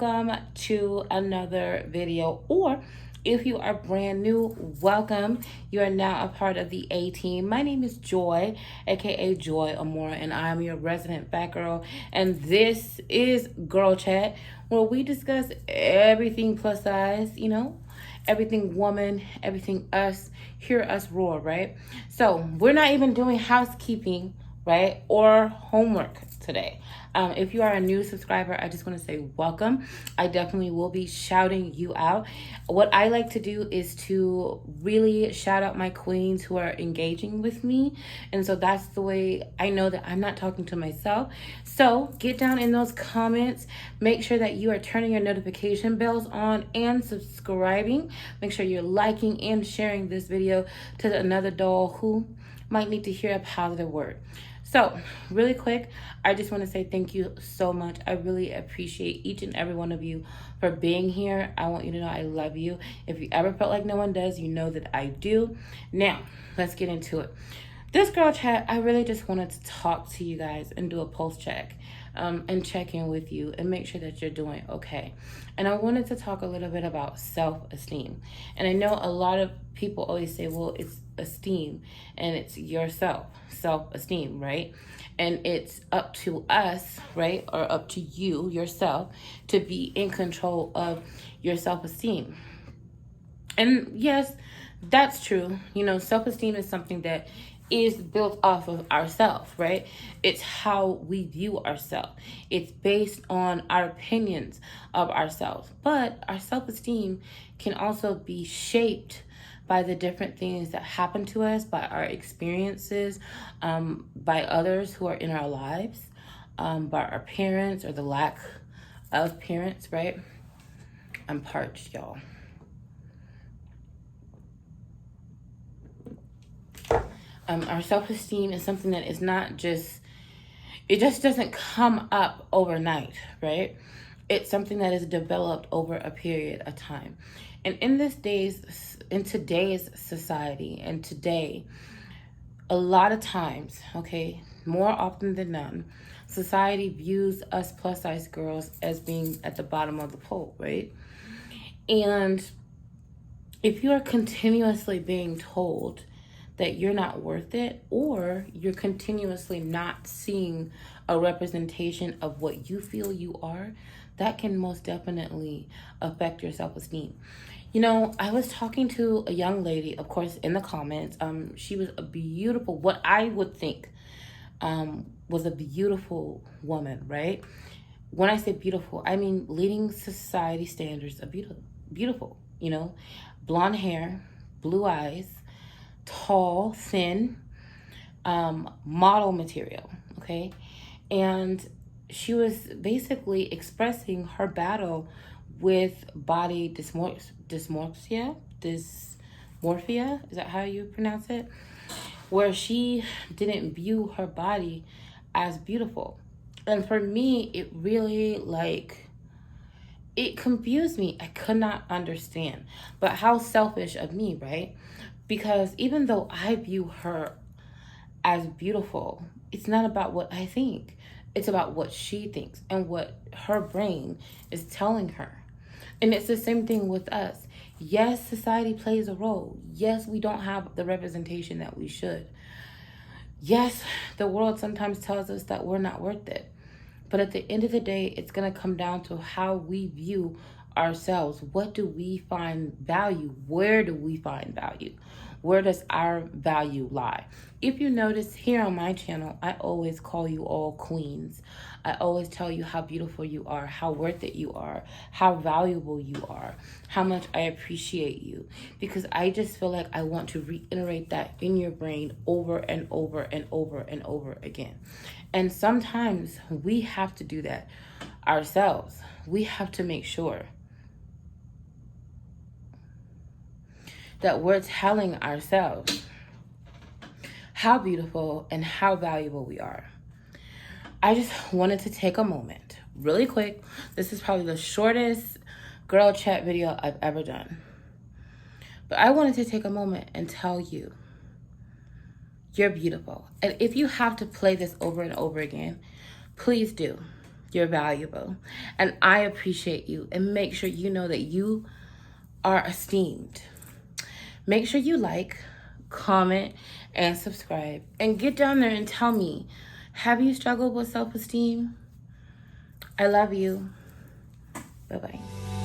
welcome to another video, or if you are brand new, welcome. You are now a part of the A team. My name is Joy, aka JoyAmor, and I am your resident fat girl, and this is Girl Chat, where we discuss everything plus size, everything woman, everything us, hear us roar, right? So we're not even doing housekeeping, right, or homework today. If you are a new subscriber, I just want to say welcome. I definitely will be shouting you out. What I like to do is to really shout out my queens who are engaging with me. And so that's the way I know that I'm not talking to myself. So get down in those comments. Make sure that you are turning your notification bells on and subscribing. Make sure you're liking and sharing this video to another doll who might need to hear a positive word. So really quick, I just want to say thank you so much. I really appreciate each and every one of you for being here. I want you to know I love you. If you ever felt like no one does, you know that I do. Now, let's get into it. This Girl Chat, I really just wanted to talk to you guys and do a pulse check and check in with you and make sure that you're doing okay. And I wanted to talk a little bit about self-esteem. And I know a lot of people always say, well, it's esteem and it's yourself, self-esteem, right? And it's up to us, right? Or up to you, yourself, to be in control of your self-esteem. And yes, that's true. Self-esteem is something that is built off of ourselves, right? It's how we view ourselves. It's based on our opinions of ourselves. But our self-esteem can also be shaped by the different things that happen to us, by our experiences, by others who are in our lives, by our parents or the lack of parents, right? I'm parched, y'all. Our self-esteem is something that is not just, it just doesn't come up overnight, right? It's something that is developed over a period of time. And in today's society, and today, a lot of times, okay, more often than none, society views us plus size girls as being at the bottom of the pole, right? And if you are continuously being told that you're not worth it, or you're continuously not seeing a representation of what you feel you are, that can most definitely affect your self-esteem. I was talking to a young lady, of course, in the comments. She was a beautiful, what I would think was a beautiful woman, right? When I say beautiful, I mean leading society standards of beautiful, blonde hair, blue eyes, tall, thin, model material, okay? And she was basically expressing her battle with body dysmorphia, is that how you pronounce it? Where she didn't view her body as beautiful. And for me, it really, it confused me. I could not understand. But how selfish of me, right? Because even though I view her as beautiful, it's not about what I think. It's about what she thinks and what her brain is telling her. And it's the same thing with us. Yes, society plays a role. Yes, we don't have the representation that we should. Yes, the world sometimes tells us that we're not worth it. But at the end of the day, it's going to come down to how we view ourselves. What do we find value? Where do we find value? Where does our value lie? If you notice here on my channel, I always call you all queens. I always tell you how beautiful you are, how worth it you are, how valuable you are, how much I appreciate you. Because I just feel like I want to reiterate that in your brain over and over and over and over again. And sometimes we have to do that ourselves. We have to make sure that we're telling ourselves how beautiful and how valuable we are. I just wanted to take a moment, really quick. This is probably the shortest Girl Chat video I've ever done. But I wanted to take a moment and tell you, you're beautiful. And if you have to play this over and over again, please do. You're valuable. And I appreciate you. And make sure you know that you are esteemed. Make sure you like, comment, and subscribe. And get down there and tell me, have you struggled with self-esteem? I love you. Bye-bye.